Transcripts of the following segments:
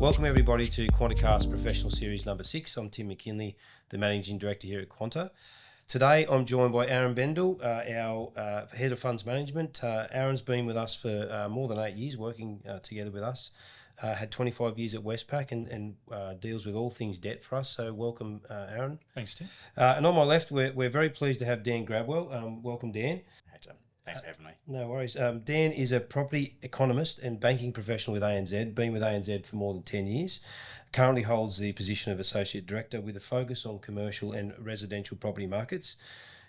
Welcome everybody to Quantacast Professional Series number 6. I'm Tim McKinley, the Managing Director here at Quanta. Today I'm joined by Aaron Bendel, our Head of Funds Management. Aaron's been with us for more than 8 years, working together with us. Had 25 years at Westpac and deals with all things debt for us. So welcome, Aaron. Thanks, Tim. And on my left, we're very pleased to have Dan Gradwell. Welcome, Dan. Hey, Tim. Thanks for having me. No worries. Dan is a property economist and banking professional with ANZ, been with ANZ for more than 10 years. Currently holds the position of Associate Director with a focus on commercial and residential property markets.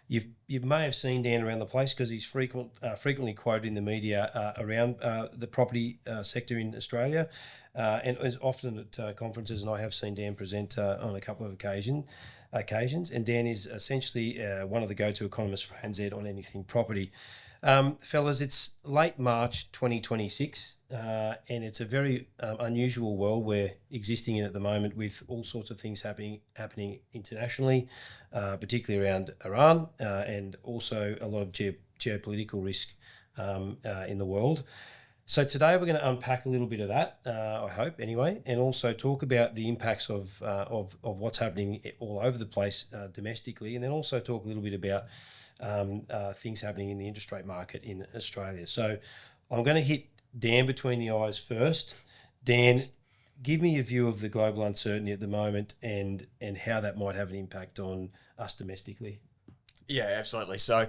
You may have seen Dan around the place because he's frequently quoted in the media around the property sector in Australia, and is often at conferences, and I have seen Dan present on a couple of occasions. And Dan is essentially one of the go-to economists for ANZ on anything property. Fellas, it's late March 2026, and it's a very unusual world we're existing in at the moment, with all sorts of things happening internationally, particularly around Iran, and also a lot of geopolitical risk in the world. So today we're going to unpack a little bit of that, I hope anyway, and also talk about the impacts of what's happening all over the place domestically, and then also talk a little bit about things happening in the interest rate market in Australia. So I'm going to hit Dan between the eyes first. Dan, give me a view of the global uncertainty at the moment and how that might have an impact on us domestically. Yeah, absolutely. So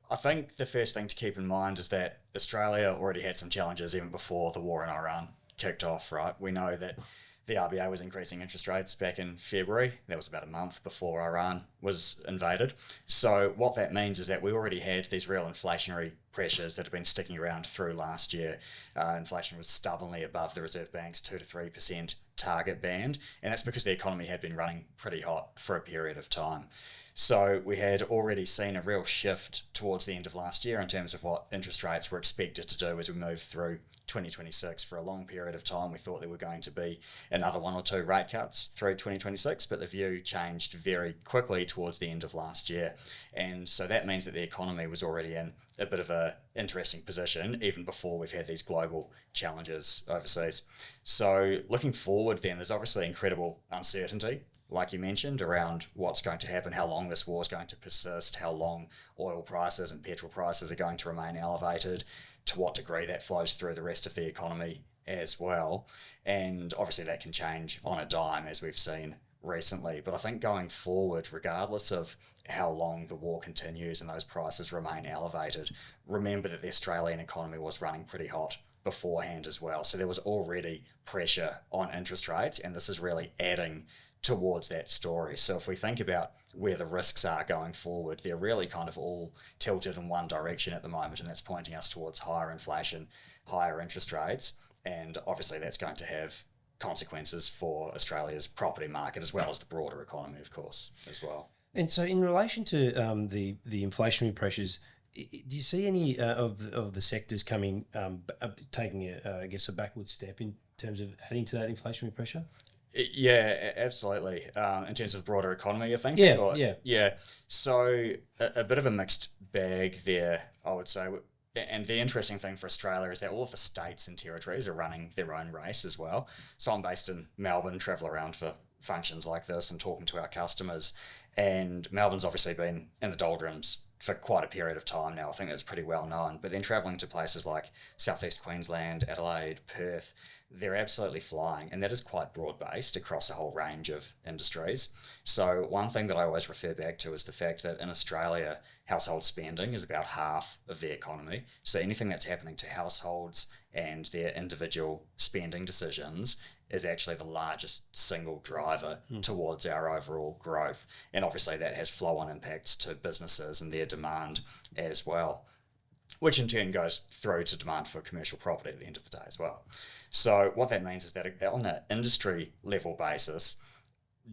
I think the first thing to keep in mind is that Australia already had some challenges even before the war in Iran kicked off, right? We know that the RBA was increasing interest rates back in February. That was about a month before Iran was invaded. So what that means is that we already had these real inflationary pressures that have been sticking around through last year. Inflation was stubbornly above the Reserve Bank's 2 to 3% target band, and that's because the economy had been running pretty hot for a period of time. So we had already seen a real shift towards the end of last year in terms of what interest rates were expected to do as we moved through 2026. For a long period of time, we thought there were going to be another 1 or 2 rate cuts through 2026, but the view changed very quickly towards the end of last year. And so that means that the economy was already in a bit of an interesting position even before we've had these global challenges overseas. So looking forward then, there's obviously incredible uncertainty, like you mentioned, around what's going to happen, how long this war is going to persist, how long oil prices and petrol prices are going to remain elevated, to what degree that flows through the rest of the economy as well. And obviously that can change on a dime, as we've seen recently. But I think going forward, regardless of how long the war continues and those prices remain elevated, remember that the Australian economy was running pretty hot beforehand as well. So there was already pressure on interest rates, and this is really adding towards that story. So if we think about where the risks are going forward, they're really kind of all tilted in one direction at the moment, and that's pointing us towards higher inflation, higher interest rates, and obviously that's going to have consequences for Australia's property market as well as the broader economy, of course, as well. And so in relation to the inflationary pressures, do you see any of the sectors coming taking a backward step in terms of adding to that inflationary pressure? Yeah, absolutely. In terms of the broader economy, I think. Yeah. So a bit of a mixed bag there, I would say. And the interesting thing for Australia is that all of the states and territories are running their own race as well. So I'm based in Melbourne, travel around for functions like this and talking to our customers. And Melbourne's obviously been in the doldrums for quite a period of time now. I think that's pretty well known. But then travelling to places like southeast Queensland, Adelaide, Perth, they're absolutely flying, and that is quite broad-based across a whole range of industries. So one thing that I always refer back to is the fact that in Australia, household spending is about half of the economy. So anything that's happening to households and their individual spending decisions is actually the largest single driver towards our overall growth. And obviously that has flow-on impacts to businesses and their demand as well, which in turn goes through to demand for commercial property at the end of the day as well. So what that means is that on an industry level basis,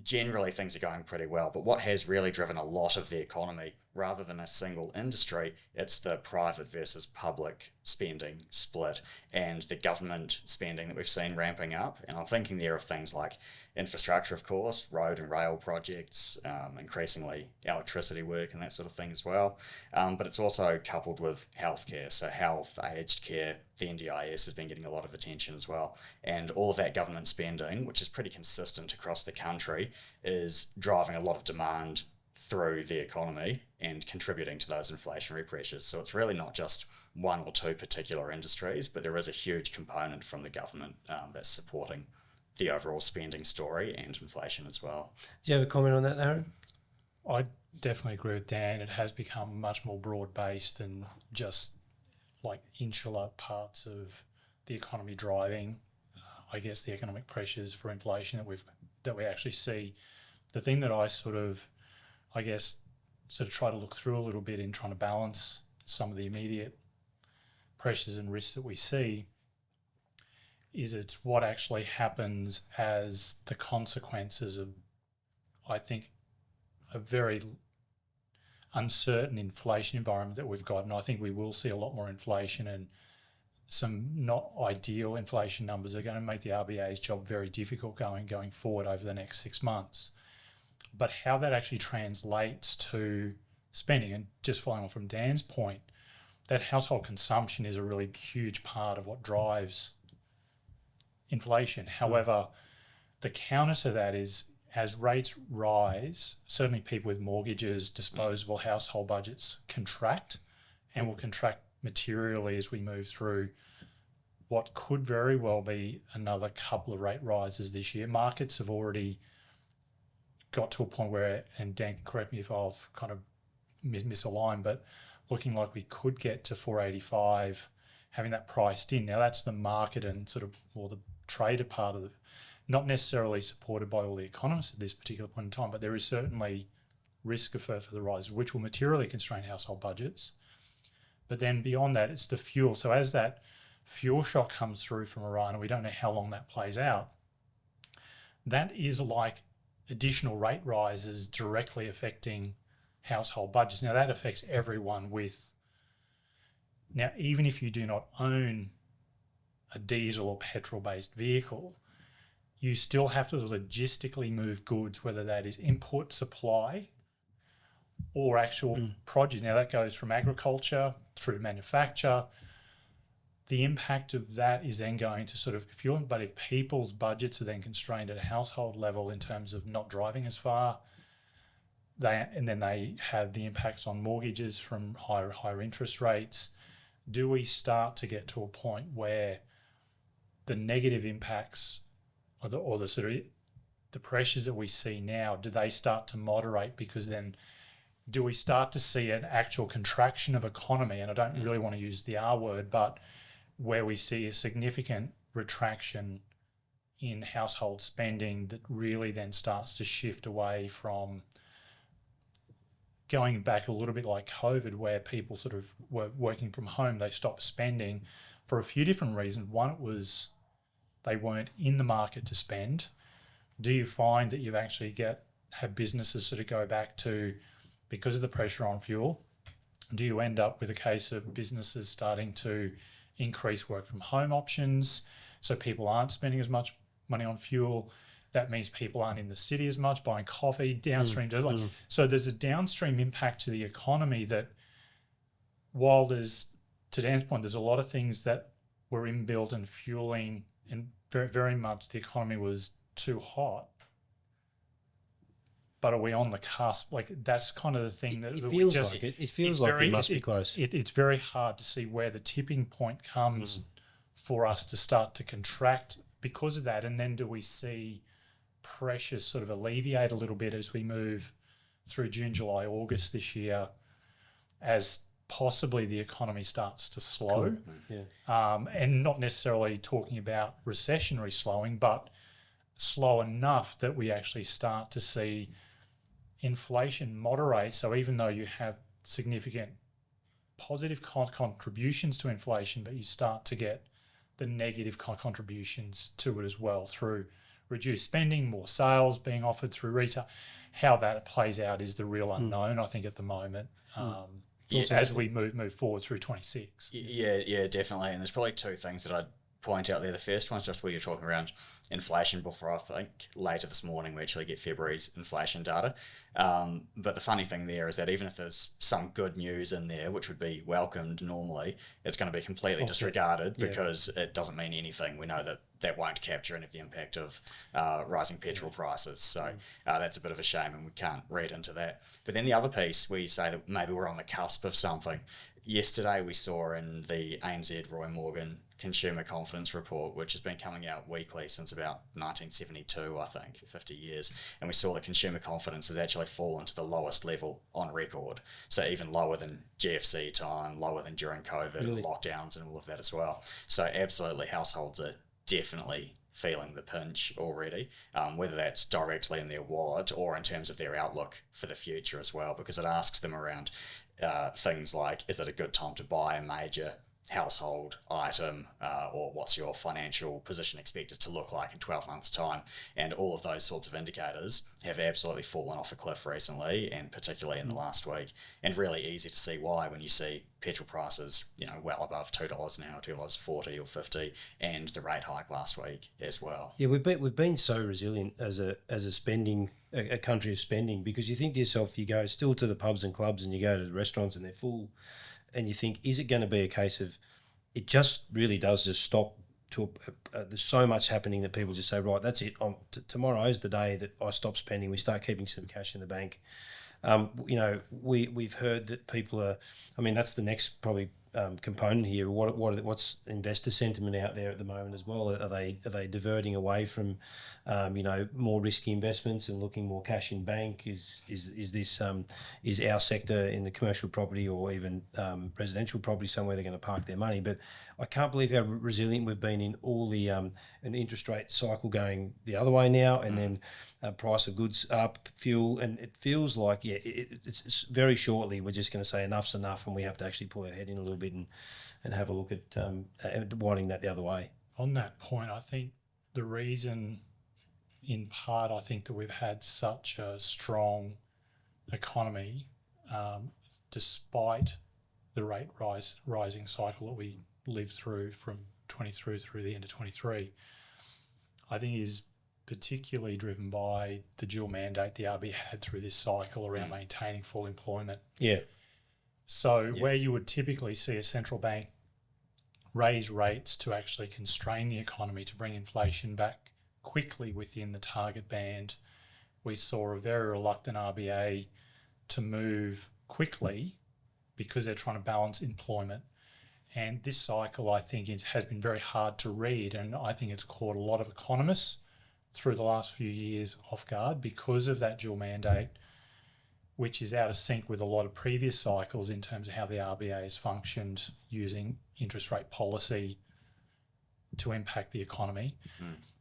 generally things are going pretty well, but what has really driven a lot of the economy rather than a single industry, it's the private versus public spending split and the government spending that we've seen ramping up. And I'm thinking there of things like infrastructure, of course, road and rail projects, increasingly electricity work and that sort of thing as well. But it's also coupled with healthcare. So health, aged care, the NDIS has been getting a lot of attention as well. And all of that government spending, which is pretty consistent across the country, is driving a lot of demand through the economy and contributing to those inflationary pressures. So it's really not just one or two particular industries, but there is a huge component from the government that's supporting the overall spending story and inflation as well. Do you have a comment on that, Aaron? I definitely agree with Dan. It has become much more broad-based than just like insular parts of the economy driving, I guess, the economic pressures for inflation that we actually see. The thing that I sort of try to look through a little bit in trying to balance some of the immediate pressures and risks that we see is it's what actually happens as the consequences of, I think, a very uncertain inflation environment that we've got. And I think we will see a lot more inflation, and some not ideal inflation numbers are going to make the RBA's job very difficult going forward over the next 6 months. But how that actually translates to spending, and just following on from Dan's point, that household consumption is a really huge part of what drives inflation. However, the counter to that is as rates rise, certainly people with mortgages, disposable household budgets contract, and will contract materially as we move through what could very well be another couple of rate rises this year. Markets have already got to a point where, and Dan can correct me if I've kind of misaligned, but looking like we could get to 485, having that priced in. Now that's the market and sort of more the trader part of it, not necessarily supported by all the economists at this particular point in time, but there is certainly risk for the rise, which will materially constrain household budgets. But then beyond that, it's the fuel. So as that fuel shock comes through from Iran, and we don't know how long that plays out, that is like additional rate rises directly affecting household budgets. Now that affects everyone now even if you do not own a diesel or petrol-based vehicle, you still have to logistically move goods, whether that is import supply or actual produce. Now that goes from agriculture through manufacture. The impact of that is then going to sort of fuel, but if people's budgets are then constrained at a household level in terms of not driving as far, and then they have the impacts on mortgages from higher interest rates, do we start to get to a point where the negative impacts or the sort of the pressures that we see now, do they start to moderate? Because then do we start to see an actual contraction of economy? And I don't really want to use the R word, but where we see a significant retraction in household spending that really then starts to shift away from going back a little bit like COVID, where people sort of were working from home, they stopped spending for a few different reasons. One, it was they weren't in the market to spend. Do you find that you've actually have businesses sort of go back to, because of the pressure on fuel, do you end up with a case of businesses starting to increase work from home options, so people aren't spending as much money on fuel? That means people aren't in the city as much buying coffee downstream. So there's a downstream impact to the economy that, while there's, to Dan's point, there's a lot of things that were inbuilt and fueling, and very, very much the economy was too hot. But are we on the cusp? Like, that's kind of the thing that it feels like it. It feels like we must be close. It's very hard to see where the tipping point comes for us to start to contract because of that. And then do we see pressures sort of alleviate a little bit as we move through June, July, August this year, as possibly the economy starts to slow? And not necessarily talking about recessionary slowing, but slow enough that we actually start to see inflation moderate. So even though you have significant positive contributions to inflation, but you start to get the negative contributions to it as well through reduced spending, more sales being offered through retail. How that plays out is the real unknown, I think, at the moment. As we move forward through 26. Yeah, definitely. And there's probably two things that I'd point out there. The first one's just where you're talking around inflation before. I think later this morning we actually get February's inflation data. But the funny thing there is that even if there's some good news in there, which would be welcomed normally, it's going to be completely disregarded because it doesn't mean anything. We know that that won't capture any of the impact of rising petrol prices. So that's a bit of a shame, and we can't read into that. But then the other piece, we say that maybe we're on the cusp of something. Yesterday we saw in the ANZ Roy Morgan Consumer Confidence Report, which has been coming out weekly since about 1972, I think, 50 years. And we saw that consumer confidence has actually fallen to the lowest level on record. So even lower than GFC time, lower than during COVID, lockdowns and all of that as well. So absolutely, households are definitely feeling the pinch already, whether that's directly in their wallet or in terms of their outlook for the future as well, because it asks them around things like, is it a good time to buy a major household item, or what's your financial position expected to look like in 12 months' time? And all of those sorts of indicators have absolutely fallen off a cliff recently, and particularly in the last week. And really easy to see why when you see petrol prices, well above $2 now, $2.40 or 50, and the rate hike last week as well. Yeah, we've been so resilient as a spending a country of spending, because you think to yourself, you go still to the pubs and clubs and you go to the restaurants and they're full, and you think, is it going to be a case of it just really does just stop to there's so much happening that people just say, right, that's it. Tomorrow's the day that I stop spending. We start keeping some cash in the bank. We've heard that people are. I mean, that's the next probably component here. What's investor sentiment out there at the moment as well? Are they diverting away from more risky investments and looking more cash in bank? Is our sector in the commercial property or even residential property somewhere they're going to park their money? But I can't believe how resilient we've been in all the an interest rate cycle going the other way now, and then price of goods up, fuel, and it feels like it's very shortly we're just going to say enough's enough, and we have to actually pull our head in a little bit and have a look at widening that the other way. On that point, I think the reason, in part, I think that we've had such a strong economy, despite the rate rising cycle that we lived through from 23 through the end of 23, I think is particularly driven by the dual mandate the RBA had through this cycle around maintaining full employment. Yeah. So where you would typically see a central bank raise rates to actually constrain the economy to bring inflation back quickly within the target band, we saw a very reluctant RBA to move quickly because they're trying to balance employment. And this cycle, I think, has been very hard to read, and I think it's caught a lot of economists through the last few years off guard because of that dual mandate, which is out of sync with a lot of previous cycles in terms of how the RBA has functioned using interest rate policy to impact the economy,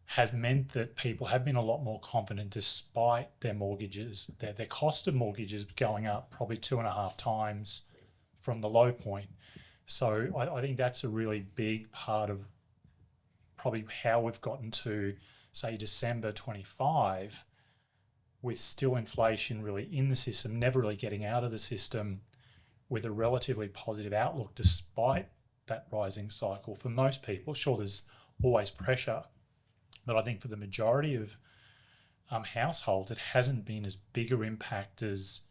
has meant that people have been a lot more confident despite their mortgages, their cost of mortgages going up probably 2.5 times from the low point. So I think that's a really big part of probably how we've gotten to, say, December 25, with still inflation really in the system, never really getting out of the system, with a relatively positive outlook despite that rising cycle. For most people, sure, there's always pressure, but I think for the majority of households, it hasn't been as big an impact as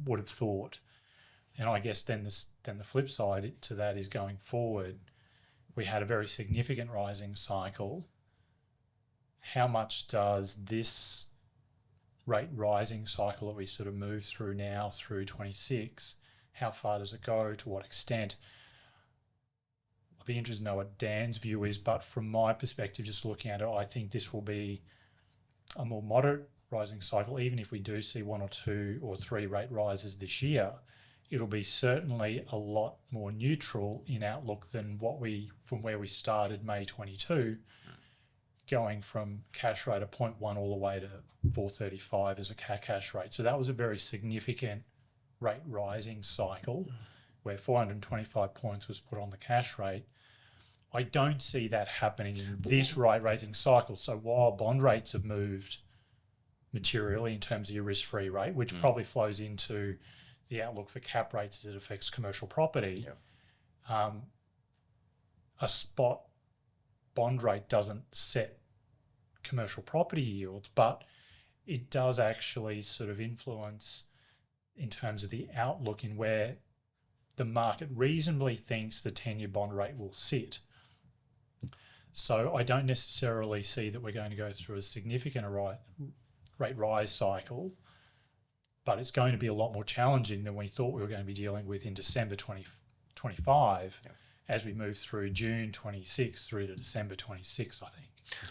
would have thought. And I guess then the flip side to that is, going forward, we had a very significant rising cycle. How much does this rate rising cycle that we sort of move through now through 26, how far does it go? To what extent? I'd be interested to know what Dan's view is, but from my perspective, just looking at it, I think this will be a more moderate rising cycle. Even if we do see 1 or 2 or 3 rate rises this year, it'll be certainly a lot more neutral in outlook than from where we started May 22, going from cash rate of 0.1 all the way to 435 as a cash rate. So that was a very significant rate rising cycle where 425 points was put on the cash rate. I don't see that happening in this rate raising cycle. So while bond rates have moved materially in terms of your risk-free rate, which probably flows into the outlook for cap rates as it affects commercial property, a spot bond rate doesn't set commercial property yields, but it does actually sort of influence in terms of the outlook in where the market reasonably thinks the 10-year bond rate will sit. So I don't necessarily see that we're going to go through a significant rate rise cycle, but it's going to be a lot more challenging than we thought we were going to be dealing with in December 2025 as we move through June 26 through to December 26, I think.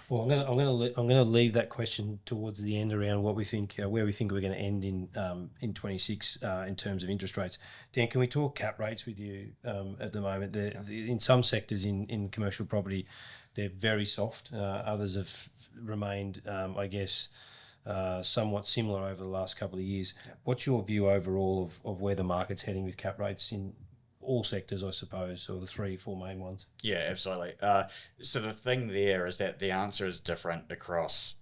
Well, I'm going to leave that question towards the end around what we think, where we think we're going to end in 26 in terms of interest rates. Dan, can we talk cap rates with you at the moment? In some sectors in commercial property, they're very soft. Others have remained, I guess, somewhat similar over the last couple of years. Yep. What's your view overall of where the market's heading with cap rates in all sectors, I suppose, or the 3-4 main ones? Yeah, absolutely. So the thing there is that the answer is different across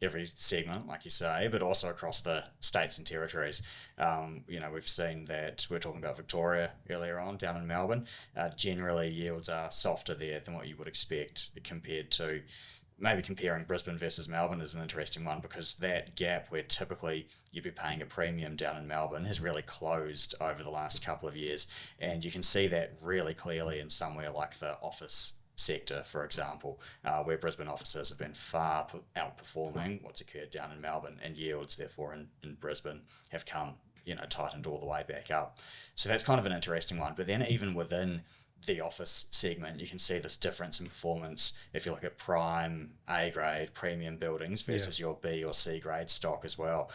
every segment, like you say, but also across the states and territories. We've seen that we're talking about Victoria earlier on, down in Melbourne. Generally, yields are softer there than what you would expect compared to maybe comparing Brisbane versus Melbourne is an interesting one, because that gap where typically you'd be paying a premium down in Melbourne has really closed over the last couple of years. And you can see that really clearly in somewhere like the office sector, for example, where Brisbane offices have been far outperforming what's occurred down in Melbourne, and yields therefore in Brisbane have come, tightened all the way back up. So that's kind of an interesting one. But then even within the office segment, you can see this difference in performance if you look at prime A grade premium buildings versus your B or C grade stock as well,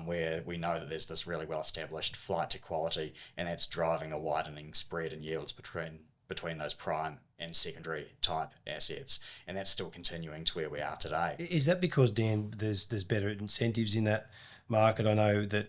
where we know that there's this really well established flight to quality, and that's driving a widening spread in yields between those prime and secondary type assets, and that's still continuing to where we are today. Is that because, Dan, there's better incentives in that market? I know that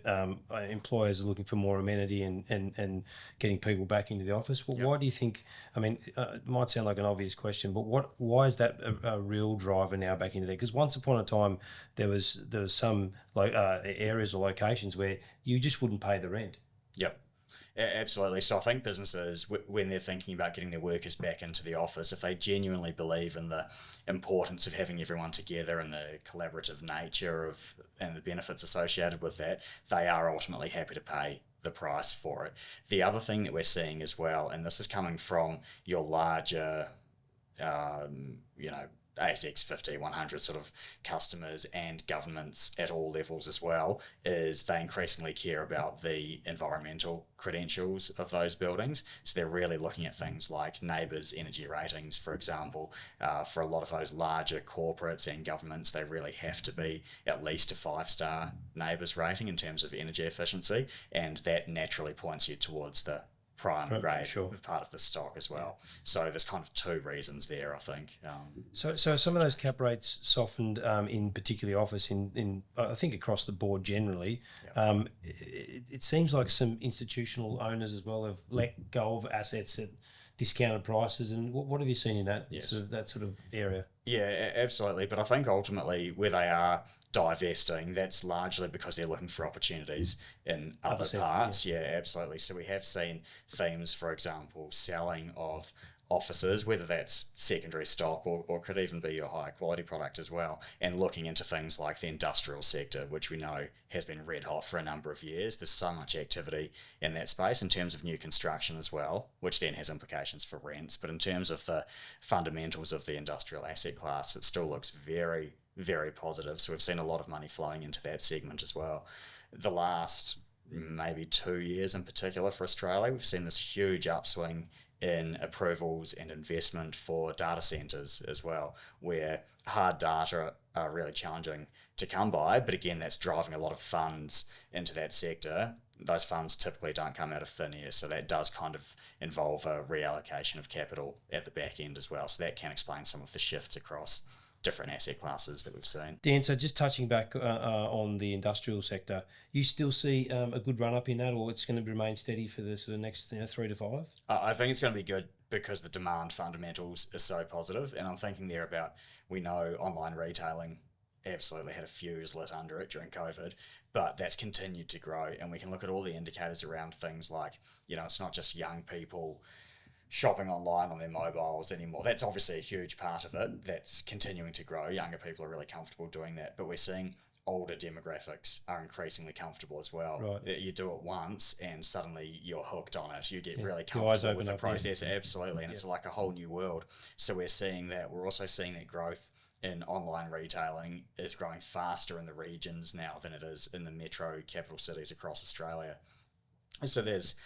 employers are looking for more amenity and getting people back into the office. Well, why do you think? I mean, it might sound like an obvious question, but why is that a real driver now back into there? Because once upon a time, there was some areas or locations where you just wouldn't pay the rent. Yep. Absolutely. So I think businesses, when they're thinking about getting their workers back into the office, if they genuinely believe in the importance of having everyone together and the collaborative nature and the benefits associated with that, they are ultimately happy to pay the price for it. The other thing that we're seeing as well, and this is coming from your larger, ASX 50, 100 sort of customers and governments at all levels as well, is they increasingly care about the environmental credentials of those buildings. So they're really looking at things like neighbours' energy ratings, for example. For a lot of those larger corporates and governments, they really have to be at least a 5-star neighbours rating in terms of energy efficiency, and that naturally points you towards the prime grade part of the stock as well. So there's kind of two reasons there, I think. So some of those cap rates softened in particularly office in I think across the board generally. It seems like some institutional owners as well have let go of assets at discounted prices. And what have you seen in that sort of area? Yeah, absolutely. But I think ultimately where they are divesting, that's largely because they're looking for opportunities in other parts. Yeah, absolutely. So we have seen themes, for example, selling of offices, whether that's secondary stock or could even be your higher quality product as well, and looking into things like the industrial sector, which we know has been red hot for a number of years. There's so much activity in that space in terms of new construction as well, which then has implications for rents. But in terms of the fundamentals of the industrial asset class, it still looks very, very positive. So we've seen a lot of money flowing into that segment as well. The last maybe 2 years in particular for Australia, we've seen this huge upswing in approvals and investment for data centres as well, where hard data are really challenging to come by. But again, that's driving a lot of funds into that sector. Those funds typically don't come out of thin air, so that does kind of involve a reallocation of capital at the back end as well. So that can explain some of the shifts across different asset classes that we've seen. Dan, so just touching back on the industrial sector, you still see a good run up in that, or it's going to remain steady for the sort of next 3 to 5? I think it's going to be good because the demand fundamentals are so positive. And I'm thinking there about, we know online retailing absolutely had a fuse lit under it during COVID, but that's continued to grow. And we can look at all the indicators around things like, it's not just young people shopping online on their mobiles anymore. That's obviously a huge part of it. That's continuing to grow. Younger people are really comfortable doing that. But we're seeing older demographics are increasingly comfortable as well. Right. You do it once and suddenly you're hooked on it. You get really Your eyes comfortable with open the up, process. Absolutely. And it's like a whole new world. So we're seeing that. We're also seeing that growth in online retailing is growing faster in the regions now than it is in the metro capital cities across Australia. So there's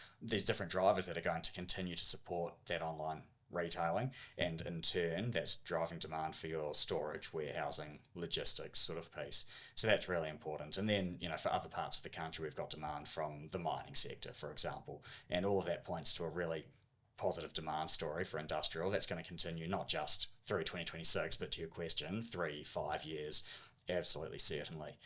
different drivers that are going to continue to support that online retailing, and in turn that's driving demand for your storage, warehousing, logistics sort of piece. So that's really important. And then, for other parts of the country, we've got demand from the mining sector, for example, and all of that points to a really positive demand story for industrial that's going to continue not just through 2026, but to your question, 3-5 years, absolutely certainly.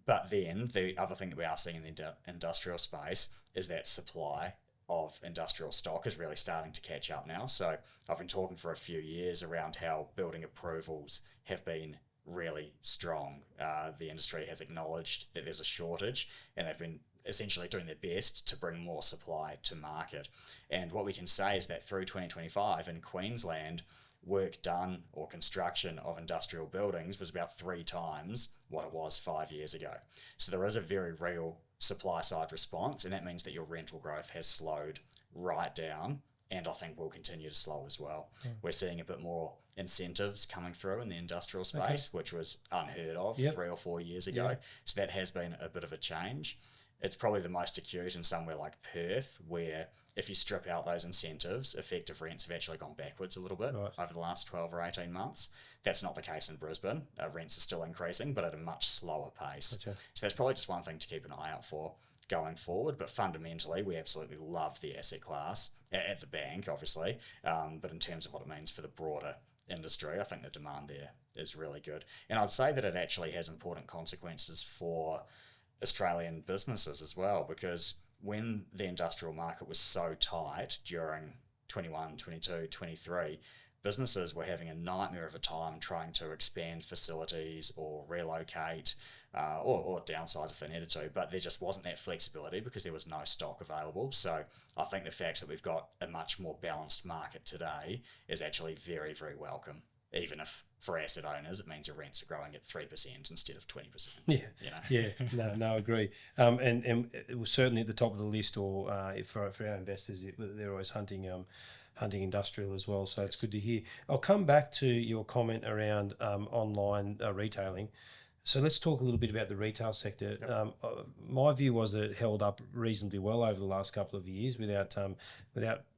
But then the other thing that we are seeing in the industrial space is that supply of industrial stock is really starting to catch up now. So I've been talking for a few years around how building approvals have been really strong. The industry has acknowledged that there's a shortage, and they've been essentially doing their best to bring more supply to market. And what we can say is that through 2025 in Queensland, work done or construction of industrial buildings was about 3 times what it was 5 years ago. So there is a very real supply side response, and that means that your rental growth has slowed right down, and I think will continue to slow as well. We're seeing a bit more incentives coming through in the industrial space, which was unheard of 3 or 4 years ago. So that has been a bit of a change. It's probably the most acute in somewhere like Perth, where if you strip out those incentives, effective rents have actually gone backwards a little bit over the last 12 or 18 months. That's not the case in Brisbane. Rents are still increasing, but at a much slower pace. So that's probably just one thing to keep an eye out for going forward. But fundamentally, we absolutely love the asset class at the bank, obviously. But in terms of what it means for the broader industry, I think the demand there is really good. And I'd say that it actually has important consequences for Australian businesses as well, because when the industrial market was so tight during 21, 22, 23, businesses were having a nightmare of a time trying to expand facilities or relocate or downsize if they needed to, but there just wasn't that flexibility because there was no stock available. So I think the fact that we've got a much more balanced market today is actually very, very welcome, even if for asset owners it means your rents are growing at 3% instead of 20%. No, I agree. And it was certainly at the top of the list, or for our investors, they're always hunting industrial as well. So it's good to hear. I'll come back to your comment around online retailing. So let's talk a little bit about the retail sector. My view was that it held up reasonably well over the last couple of years without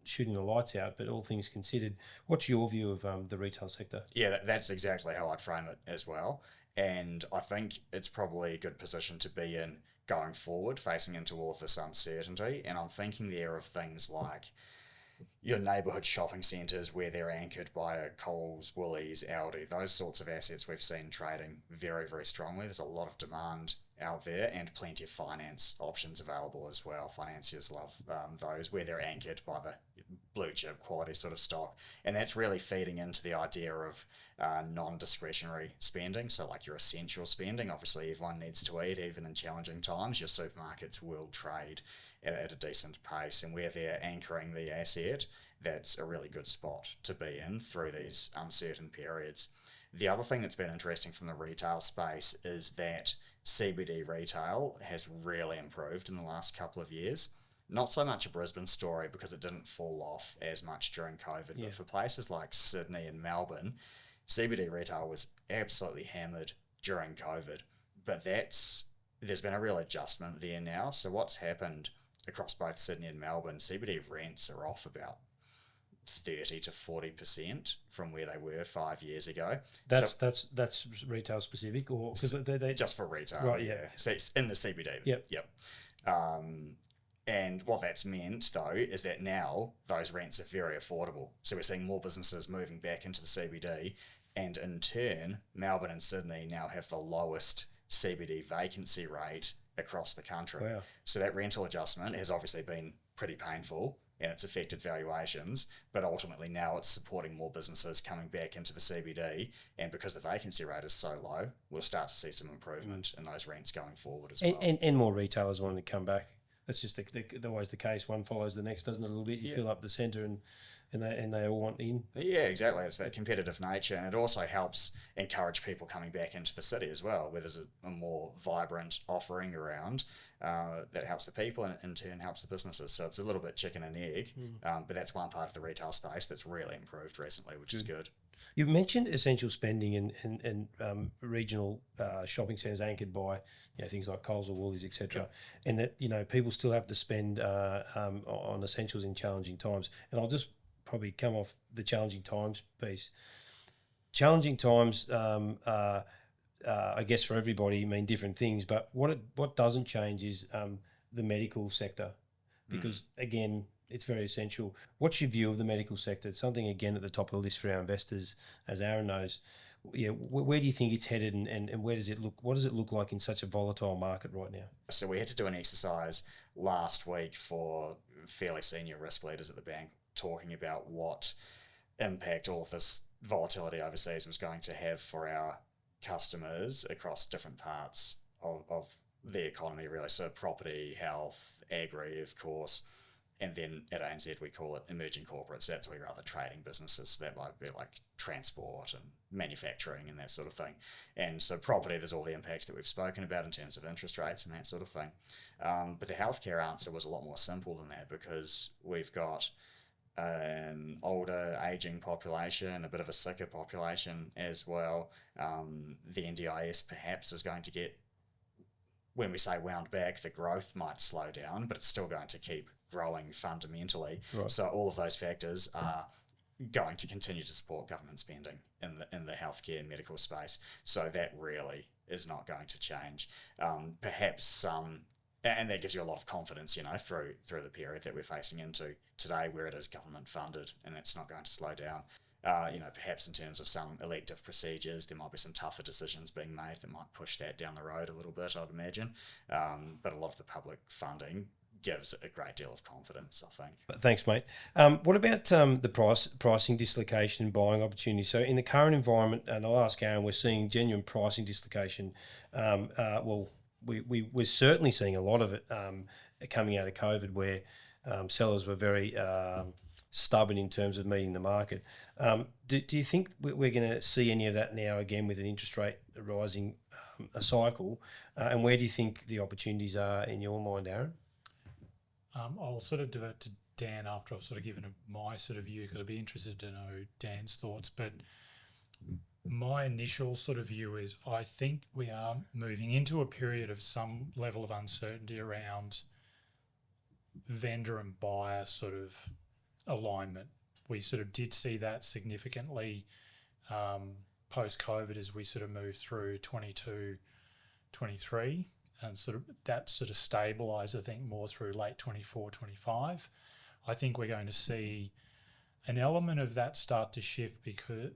shooting the lights out, but all things considered, what's your view of the retail sector? Yeah, that's exactly how I'd frame it as well. And I think it's probably a good position to be in going forward, facing into all of this uncertainty. And I'm thinking there of things like your neighbourhood shopping centres where they're anchored by a Coles, Woolies, Aldi, those sorts of assets we've seen trading very, very strongly. There's a lot of demand out there and plenty of finance options available as well. Financiers love those where they're anchored by the blue chip quality sort of stock. And that's really feeding into the idea of non-discretionary spending. So like your essential spending, obviously everyone needs to eat even in challenging times. Your supermarkets will trade at a decent pace, and where they're anchoring the asset, that's a really good spot to be in through these uncertain periods. The other thing that's been interesting from the retail space is that CBD retail has really improved in the last couple of years. Not so much a Brisbane story because it didn't fall off as much during COVID, but for places like Sydney and Melbourne, CBD retail was absolutely hammered during COVID. But there's been a real adjustment there now. So what's happened across both Sydney and Melbourne, CBD rents are off about 30 to 40% from where they were 5 years ago. That's retail specific, or because they just for retail, right? Yeah, so it's in the CBD. Yep. And what that's meant though is that now those rents are very affordable. So we're seeing more businesses moving back into the CBD, and in turn, Melbourne and Sydney now have the lowest CBD vacancy rate across the country. Wow. So that rental adjustment has obviously been pretty painful and it's affected valuations, but ultimately now it's supporting more businesses coming back into the CBD, and because the vacancy rate is so low, we'll start to see some improvement in those rents going forward as well. And more retailers wanting to come back. That's just always the case. One follows the next, doesn't it? A little bit. You fill up the centre, and they all want in. Yeah, exactly. It's that competitive nature, and it also helps encourage people coming back into the city as well, where there's a more vibrant offering around that helps the people and in turn helps the businesses. So it's a little bit chicken and egg, but that's one part of the retail space that's really improved recently, which is good. You mentioned essential spending and regional shopping centres anchored by things like Coles or Woolies, etc., and that people still have to spend on essentials in challenging times. And I'll just probably come off the challenging times piece. Challenging times, I guess for everybody, mean different things. But what doesn't change is the medical sector, because again, it's very essential. What's your view of the medical sector? It's something, again, at the top of the list for our investors, as Aaron knows. Where do you think it's headed, and where does it look? What does it look like in such a volatile market right now? So we had to do an exercise last week for fairly senior risk leaders at the bank, talking about what impact all of this volatility overseas was going to have for our customers across different parts of the economy, really. So property, health, agri, of course. And then at ANZ, we call it emerging corporates. That's where your other trading businesses, so that might be like transport and manufacturing and that sort of thing. And so property, there's all the impacts that we've spoken about in terms of interest rates and that sort of thing. But the healthcare answer was a lot more simple than that, because we've got an older, ageing population, a bit of a sicker population as well. The NDIS perhaps is going to get, when we say wound back, the growth might slow down, but it's still going to keep growing fundamentally. Right. So all of those factors are going to continue to support government spending in the healthcare and medical space. So that really is not going to change. Perhaps some, and that gives you a lot of confidence, through the period that we're facing into today, where it is government funded and it's not going to slow down. Perhaps in terms of some elective procedures, there might be some tougher decisions being made that might push that down the road a little bit, I'd imagine. But a lot of the public funding gives a great deal of confidence, I think. Thanks, mate. What about the pricing dislocation and buying opportunities? So in the current environment, and I'll ask Aaron, we're seeing genuine pricing dislocation. We're certainly seeing a lot of it coming out of COVID, where sellers were very stubborn in terms of meeting the market. Do you think we're going to see any of that now again with an interest rate rising a cycle? And where do you think the opportunities are in your mind, Aaron? I'll sort of divert to Dan after I've sort of given my sort of view, because I'd be interested to know Dan's thoughts. But my initial sort of view is I think we are moving into a period of some level of uncertainty around vendor and buyer sort of alignment. We sort of did see that significantly post-COVID as we sort of moved through 22, 23. And sort of that sort of stabilised, I think, more through late 24, 25. I think we're going to see an element of that start to shift, because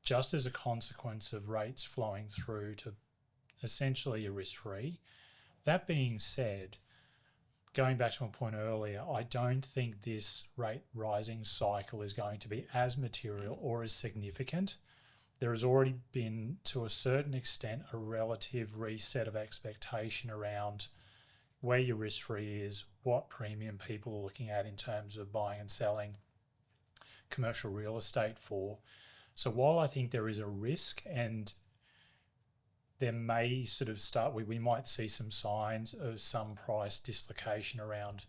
just as a consequence of rates flowing through to essentially a risk-free. That being said, going back to my point earlier, I don't think this rate rising cycle is going to be as material or as significant. There has already been, to a certain extent, a relative reset of expectation around where your risk-free is, what premium people are looking at in terms of buying and selling commercial real estate for. So while I think there is a risk, and there may sort of start, we might see some signs of some price dislocation around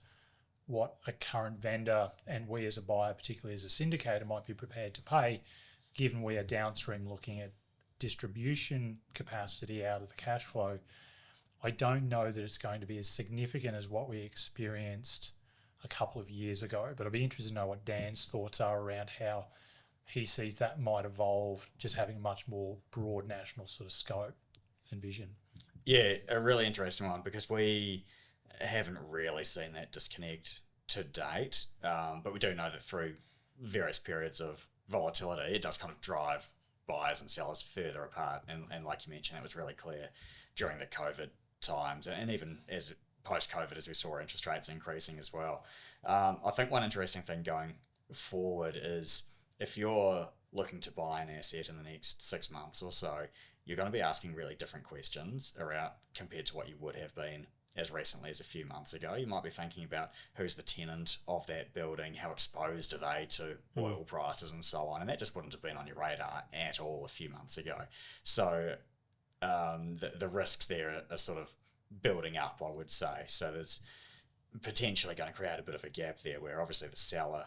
what a current vendor and we as a buyer, particularly as a syndicator, might be prepared to pay, given we are downstream looking at distribution capacity out of the cash flow. I don't know that it's going to be as significant as what we experienced a couple of years ago, but I'd be interested to know what Dan's thoughts are around how he sees that might evolve, just having a much more broad national sort of scope and vision. Yeah, a really interesting one, because we haven't really seen that disconnect to date, but we do know that through various periods of volatility, it does kind of drive buyers and sellers further apart. And like you mentioned, it was really clear during the COVID times, and even as post-COVID, as we saw interest rates increasing as well. I think one interesting thing going forward is if you're looking to buy an asset in the next 6 months or so, you're going to be asking really different questions around compared to what you would have been as recently as a few months ago. You might be thinking about who's the tenant of that building, how exposed are they to oil prices and so on, and that just wouldn't have been on your radar at all a few months ago. So the risks there are sort of building up, I would say. So there's potentially going to create a bit of a gap there where obviously the seller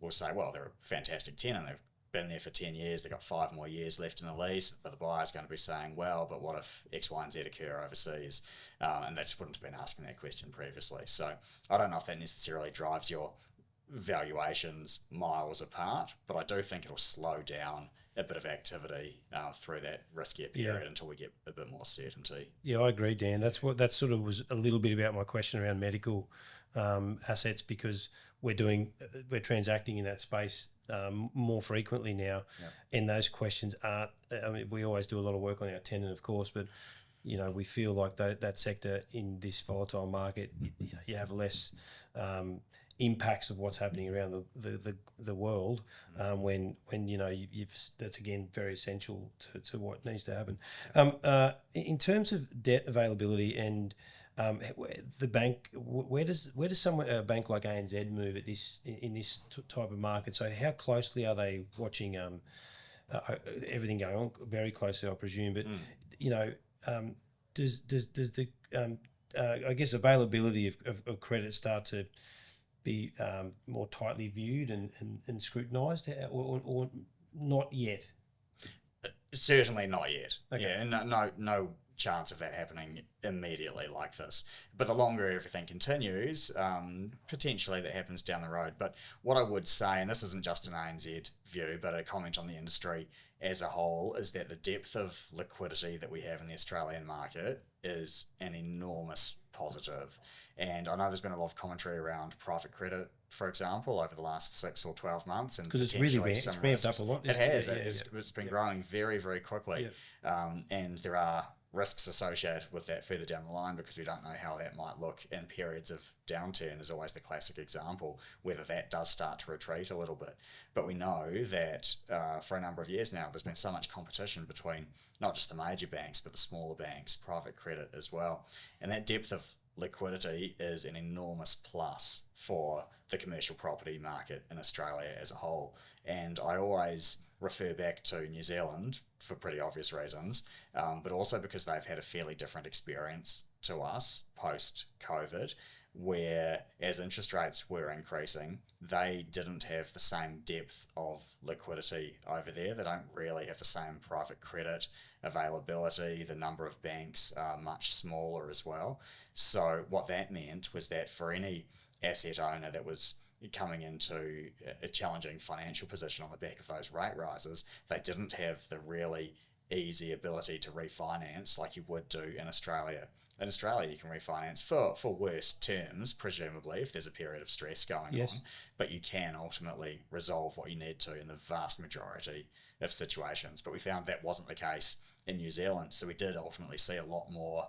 will say, well, they're a fantastic tenant, they've been there for 10 years, they've got 5 more years left in the lease, but the buyer's going to be saying, well, but what if X, Y, and Z occur overseas? And they just wouldn't have been asking that question previously. So I don't know if that necessarily drives your valuations miles apart, but I do think it'll slow down a bit of activity through that riskier period until we get a bit more certainty. Yeah, I agree, Dan. That sort of was a little bit about my question around medical assets, because we're transacting in that space more frequently now, and those questions aren't. I mean, we always do a lot of work on our tenant, of course, but we feel like that sector in this volatile market, you have less impacts of what's happening around the world when that's again very essential to what needs to happen. In terms of debt availability and the bank, where does a bank like ANZ move at in this type of market? So how closely are they watching everything going on? Very closely, I presume. But does the I guess availability of credit start to be more tightly viewed and scrutinised, or not yet? Certainly not yet. Okay. Yeah, no chance of that happening immediately like this. But the longer everything continues, potentially that happens down the road. But what I would say, and this isn't just an ANZ view, but a comment on the industry as a whole, is that the depth of liquidity that we have in the Australian market is an enormous positive. And I know there's been a lot of commentary around private credit, for example, over the last 6 or 12 months. And because it's really ramped up a lot. It has. It's been growing very, very quickly. Yeah. And there are risks associated with that further down the line, because we don't know how that might look in periods of downturn is always the classic example, whether that does start to retreat a little bit. But we know that for a number of years now, there's been so much competition between not just the major banks, but the smaller banks, private credit as well. And that depth of liquidity is an enormous plus for the commercial property market in Australia as a whole. And I always refer back to New Zealand for pretty obvious reasons, but also because they've had a fairly different experience to us post-COVID, where as interest rates were increasing, they didn't have the same depth of liquidity over there. They don't really have the same private credit availability. The number of banks are much smaller as well. So what that meant was that for any asset owner that was coming into a challenging financial position on the back of those rate rises, they didn't have the really easy ability to refinance like you would do in Australia. In Australia, you can refinance for worse terms, presumably, if there's a period of stress going on, but you can ultimately resolve what you need to in the vast majority of situations. But we found that wasn't the case in New Zealand, so we did ultimately see a lot more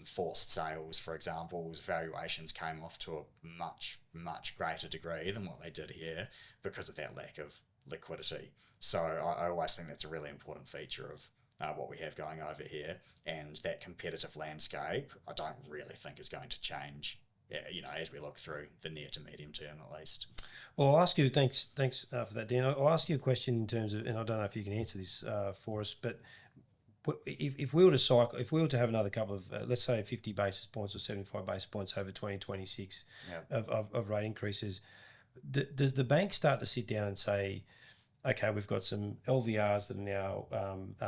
forced sales, for example. Valuations came off to a much, much greater degree than what they did here because of that lack of liquidity. So I always think that's a really important feature of what we have going over here, and that competitive landscape I don't really think is going to change, as we look through the near to medium term at least. Well, I'll ask you, thanks for that, Dan. I'll ask you a question in terms of, and I don't know if you can answer this for us, but if we were to have another couple of, let's say 50 basis points or 75 basis points over 2026 of rate increases, does the bank start to sit down and say, okay, we've got some LVRs that are now,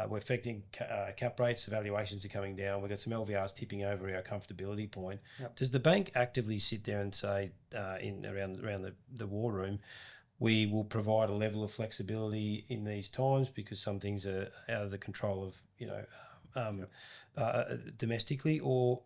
we're affecting cap rates, valuations are coming down, we've got some LVRs tipping over our comfortability point. Yep. Does the bank actively sit there and say, around the war room, we will provide a level of flexibility in these times because some things are out of the control of domestically, or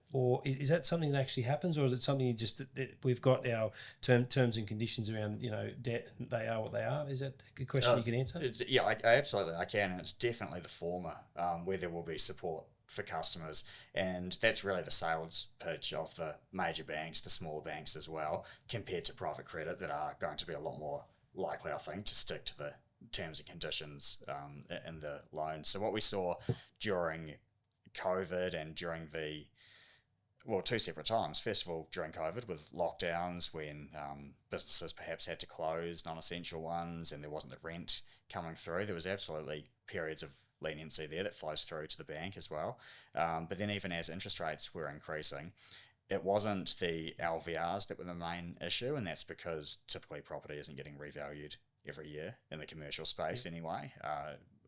is that something that actually happens, or is it something you just that we've got our terms and conditions around debt, and they are what they are? Is that a question you can answer? I absolutely I can, and it's definitely the former, where there will be support for customers, and that's really the sales pitch of the major banks, the smaller banks as well, compared to private credit that are going to be a lot more likely, I think, to stick to the terms and conditions in the loan. So what we saw during COVID and during two separate times. First of all, during COVID with lockdowns when businesses perhaps had to close, non-essential ones, and there wasn't the rent coming through. There was absolutely periods of leniency there that flows through to the bank as well. But then even as interest rates were increasing, it wasn't the LVRs that were the main issue, and that's because typically property isn't getting revalued every year in the commercial space anyway.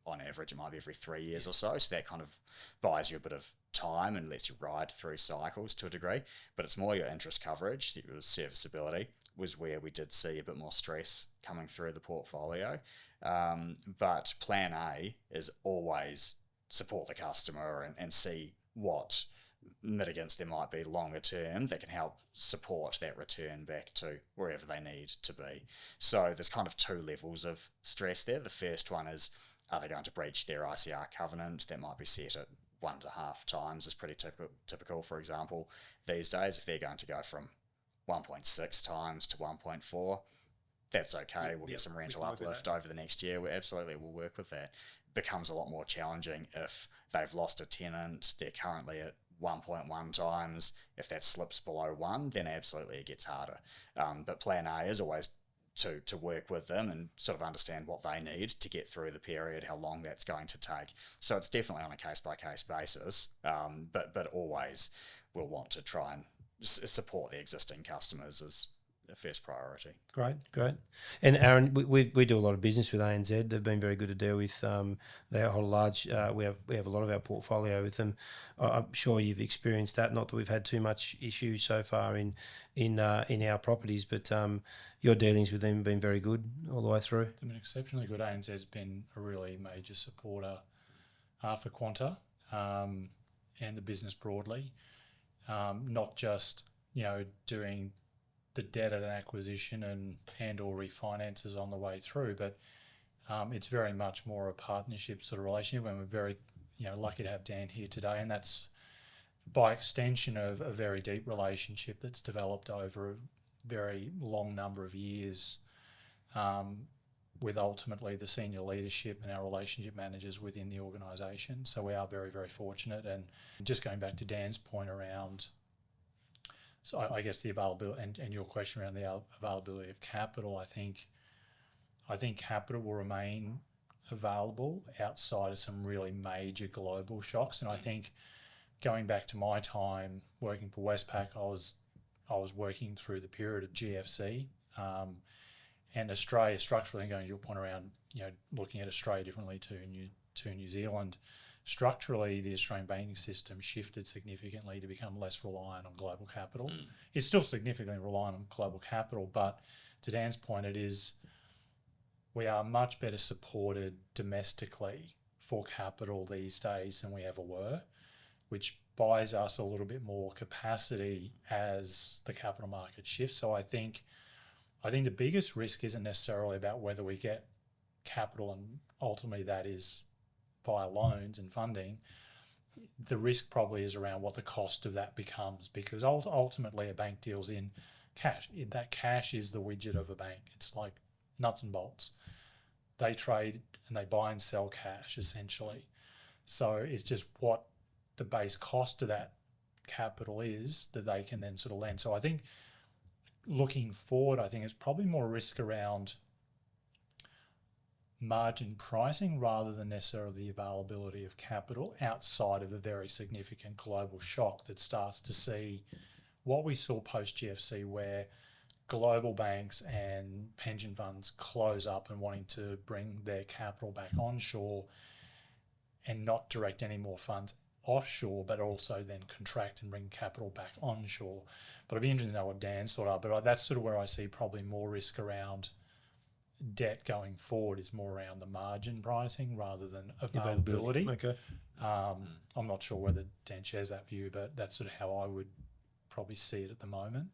On average, it might be every 3 years or so. So that kind of buys you a bit of time and lets you ride through cycles to a degree. But it's more your interest coverage, your serviceability was where we did see a bit more stress coming through the portfolio. But plan A is always support the customer and see what mitigants there might be longer term that can help support that return back to wherever they need to be. So there's kind of two levels of stress there. The first one is, are they going to breach their ICR covenant? That might be set at 1.5 times is pretty typical, for example, these days. If they're going to go from 1.6 times to 1.4, that's okay. We'll get some rental uplift over the next year. We'll work with that. Becomes a lot more challenging if they've lost a tenant, they're currently at 1.1 times. If that slips below 1, then absolutely it gets harder. But plan A is always to work with them and sort of understand what they need to get through the period, how long that's going to take. So it's definitely on a case-by-case basis, but always we'll want to try and support the existing customers as a first priority. Great. And Aaron, we do a lot of business with ANZ. They've been very good to deal with. They hold a large. We have a lot of our portfolio with them. I'm sure you've experienced that. Not that we've had too much issue so far in our properties, but your dealings with them have been very good all the way through. They've been exceptionally good. ANZ's been a really major supporter for Quanta and the business broadly. Not just doing the debt at an acquisition and or refinances on the way through, but it's very much more a partnership sort of relationship, and we're very lucky to have Dan here today, and that's by extension of a very deep relationship that's developed over a very long number of years with ultimately the senior leadership and our relationship managers within the organisation. So we are very, very fortunate. And just going back to Dan's point around, so I guess the availability and your question around the availability of capital, I think capital will remain available outside of some really major global shocks. And I think going back to my time working for Westpac, I was working through the period of GFC, and Australia structurally, and going to your point around looking at Australia differently to New Zealand. Structurally, the Australian banking system shifted significantly to become less reliant on global capital. It's still significantly reliant on global capital, but to Dan's point, we are much better supported domestically for capital these days than we ever were, which buys us a little bit more capacity as the capital market shifts. So I think the biggest risk isn't necessarily about whether we get capital, and ultimately that is via loans and funding. The risk probably is around what the cost of that becomes, because ultimately a bank deals in cash. That cash is the widget of a bank. It's like nuts and bolts. They trade and they buy and sell cash essentially. So it's just what the base cost of that capital is that they can then sort of lend. So I think looking forward, I think it's probably more risk around margin pricing rather than necessarily the availability of capital outside of a very significant global shock that starts to see what we saw post GFC, where global banks and pension funds close up and wanting to bring their capital back onshore and not direct any more funds offshore, but also then contract and bring capital back onshore. But I'd be interested to know what Dan's thought are, but that's sort of where I see probably more risk around debt going forward, is more around the margin pricing rather than availability. Okay. I'm not sure whether Dan shares that view, but that's sort of how I would probably see it at the moment.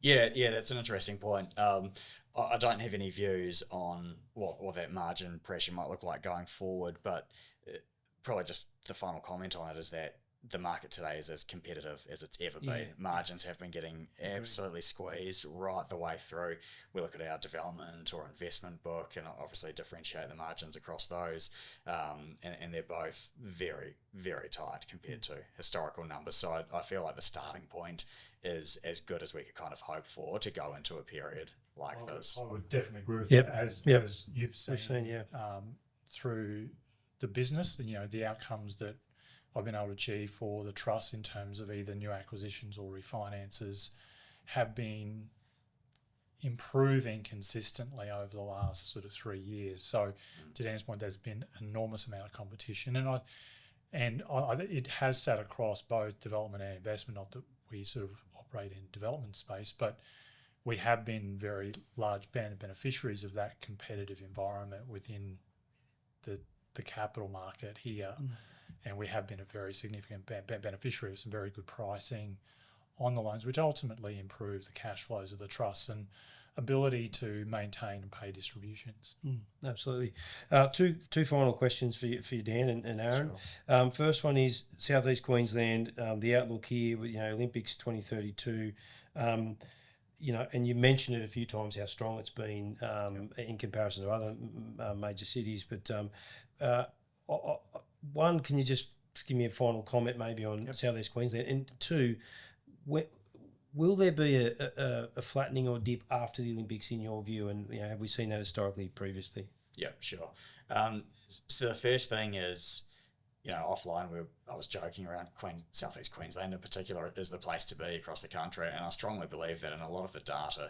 Yeah, that's an interesting point. I don't have any views on what that margin pressure might look like going forward, but probably just the final comment on it is that the market today is as competitive as it's ever been. Margins have been getting absolutely squeezed right the way through. We look at our development or investment book and obviously differentiate the margins across those, and they're both very, very tight compared to historical numbers. So I feel like the starting point is as good as we could kind of hope for to go into a period like this. I would definitely agree with Yep. that. As you've seen, through the business, the outcomes that I've been able to achieve for the trust in terms of either new acquisitions or refinances have been improving consistently over the last sort of 3 years. So to Dan's point, there's been an enormous amount of competition, and it has sat across both development and investment. Not that we sort of operate in development space, but we have been very large beneficiaries of that competitive environment within the capital market here. And we have been a very significant beneficiary of some very good pricing on the loans, which ultimately improves the cash flows of the trust and ability to maintain and pay distributions. Absolutely. Two final questions for you, Dan and Aaron. Sure. First one is South East Queensland, the outlook here, Olympics 2032. And you mentioned it a few times how strong it's been in comparison to other major cities. But one, can you just give me a final comment maybe on South East Queensland? And two, will there be a flattening or dip after the Olympics in your view? And have we seen that historically previously? Yeah, sure. So the first thing is, offline I was joking around South East Queensland in particular is the place to be across the country, and I strongly believe that, and a lot of the data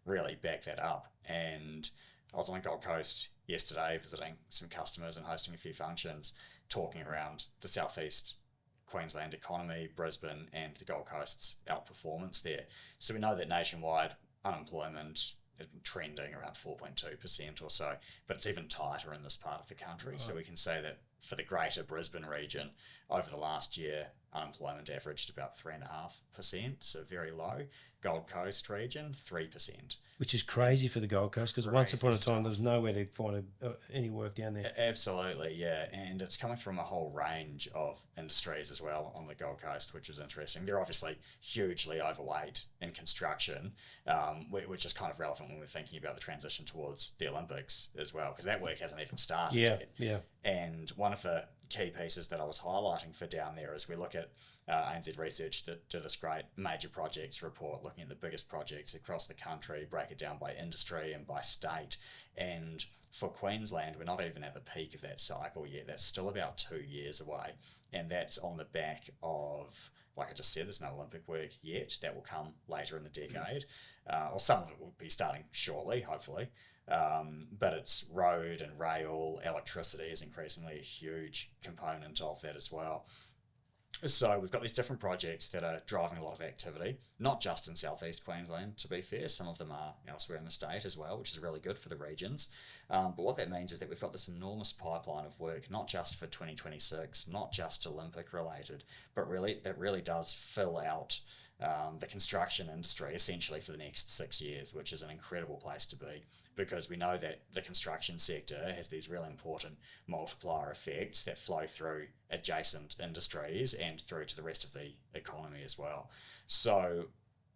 really back that up. And I was on the Gold Coast yesterday visiting some customers and hosting a few functions, talking around the South East Queensland economy, Brisbane and the Gold Coast's outperformance there. So we know that nationwide unemployment has been trending around 4.2% or so, but it's even tighter in this part of the country. So we can say that for the greater Brisbane region, over the last year, unemployment averaged about 3.5%, so very low. Gold Coast region, 3%. Which is crazy for the Gold Coast, because once upon a time there was nowhere to find any work down there. Absolutely, yeah. And it's coming from a whole range of industries as well on the Gold Coast, which was interesting. They're obviously hugely overweight in construction, which is kind of relevant when we're thinking about the transition towards the Olympics as well, because that work hasn't even started yet. Yeah. And one of the key pieces that I was highlighting for down there is we look at ANZ Research that do this great major projects report, looking at the biggest projects across the country, break it down by industry and by state. And for Queensland, we're not even at the peak of that cycle yet. That's still about 2 years away. And that's on the back of, like I just said, there's no Olympic work yet. That will come later in the decade. Or some of it will be starting shortly, hopefully. But it's road and rail, electricity is increasingly a huge component of that as well. So we've got these different projects that are driving a lot of activity, not just in southeast Queensland, to be fair. Some of them are elsewhere in the state as well, which is really good for the regions. But what that means is that we've got this enormous pipeline of work, not just for 2026, not just Olympic related, but it really does fill out the construction industry essentially for the next 6 years, which is an incredible place to be, because we know that the construction sector has these really important multiplier effects that flow through adjacent industries and through to the rest of the economy as well. So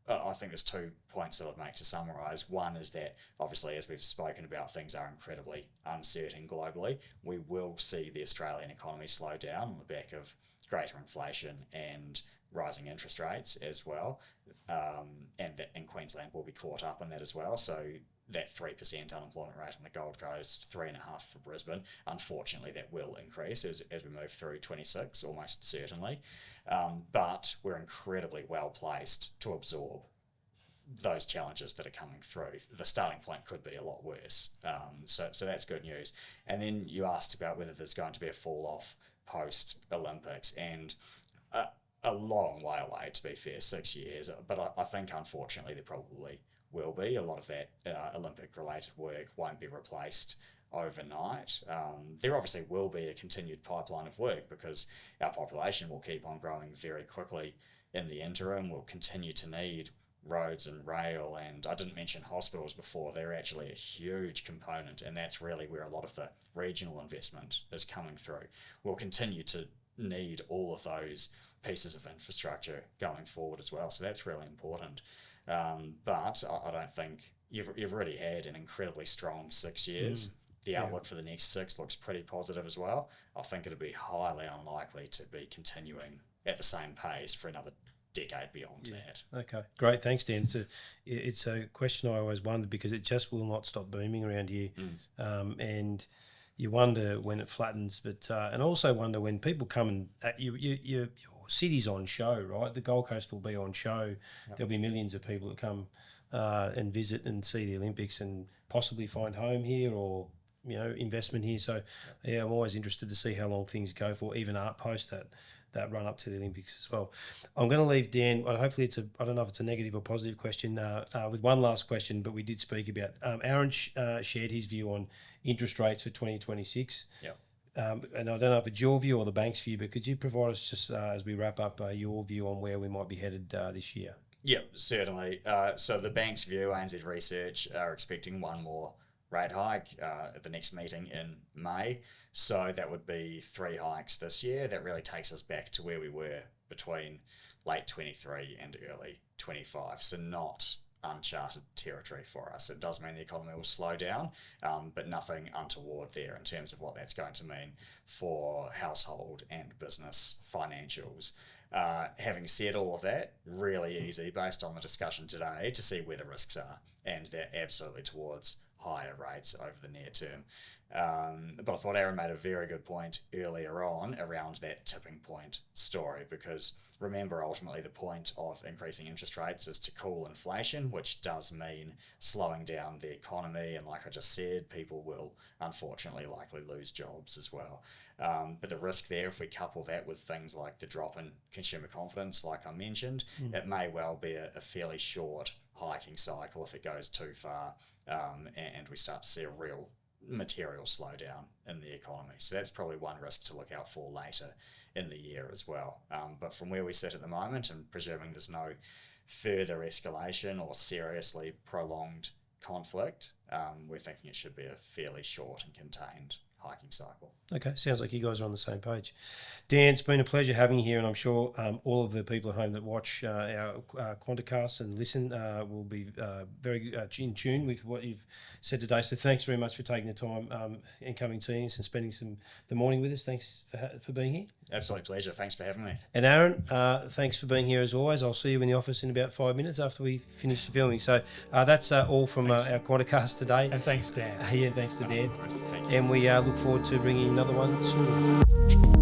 I think there's 2 points that I'd make to summarise. One is that obviously, as we've spoken about, things are incredibly uncertain globally. We will see the Australian economy slow down on the back of greater inflation and rising interest rates as well, and Queensland will be caught up in that as well. So that 3% unemployment rate on the Gold Coast, 3.5% for Brisbane, unfortunately that will increase as we move through 26, almost certainly. But we're incredibly well placed to absorb those challenges that are coming through. The starting point could be a lot worse. So that's good news. And then you asked about whether there's going to be a fall off post Olympics, and a long way away, to be fair, 6 years. But I think, unfortunately, there probably will be. A lot of that Olympic-related work won't be replaced overnight. There obviously will be a continued pipeline of work because our population will keep on growing very quickly. In the interim, we'll continue to need roads and rail, and I didn't mention hospitals before. They're actually a huge component, and that's really where a lot of the regional investment is coming through. We'll continue to need all of those pieces of infrastructure going forward as well, so that's really important. But I don't think you've already had an incredibly strong 6 years. The outlook for the next 6 looks pretty positive as well. I think it'll be highly unlikely to be continuing at the same pace for another decade beyond that. Okay, great. Thanks, Dan. It's a question I always wondered because it just will not stop booming around here. And you wonder when it flattens, but and also wonder when people come and your city's on show, right? The Gold Coast will be on show. Yep. There'll be millions of people that come and visit and see the Olympics and possibly find home here or investment here. So I'm always interested to see how long things go for, even post that run up to the Olympics as well. I'm going to leave Dan. Well, hopefully I don't know if it's a negative or positive question. With one last question, but we did speak about Aaron shared his view on interest rates for 2026. Yep. And I don't know if it's your view or the bank's view, but could you provide us just as we wrap up your view on where we might be headed this year? Yeah, certainly. So the bank's view, ANZ Research, are expecting one more rate hike at the next meeting in May. So that would be 3 hikes this year. That really takes us back to where we were between late 23 and early 25. So not uncharted territory for us. It does mean the economy will slow down, but nothing untoward there in terms of what that's going to mean for household and business financials. Having said all of that, really easy based on the discussion today to see where the risks are, and they're absolutely towards higher rates over the near term. But I thought Aaron made a very good point earlier on around that tipping point story, because remember, ultimately the point of increasing interest rates is to cool inflation, which does mean slowing down the economy, and like I just said, people will unfortunately likely lose jobs as well. But the risk there, if we couple that with things like the drop in consumer confidence, like I mentioned, it may well be a fairly short hiking cycle if it goes too far, and we start to see a real material slowdown in the economy. So that's probably one risk to look out for later in the year as well. But from where we sit at the moment, and presuming there's no further escalation or seriously prolonged conflict, we're thinking it should be a fairly short and contained hiking cycle. Okay, sounds like you guys are on the same page. Dan, it's been a pleasure having you here, and I'm sure all of the people at home that watch our Quantacast and listen will be very in tune with what you've said today. So thanks very much for taking the time and coming to us and spending the morning with us. Thanks for being here. Absolute pleasure. Thanks for having me. And Aaron, thanks for being here as always. I'll see you in the office in about 5 minutes after we finish the filming. So that's all from our Quantacast today. And thanks, Dan. Yeah, thanks to Dan. Thank you. And we look forward to bringing another one soon.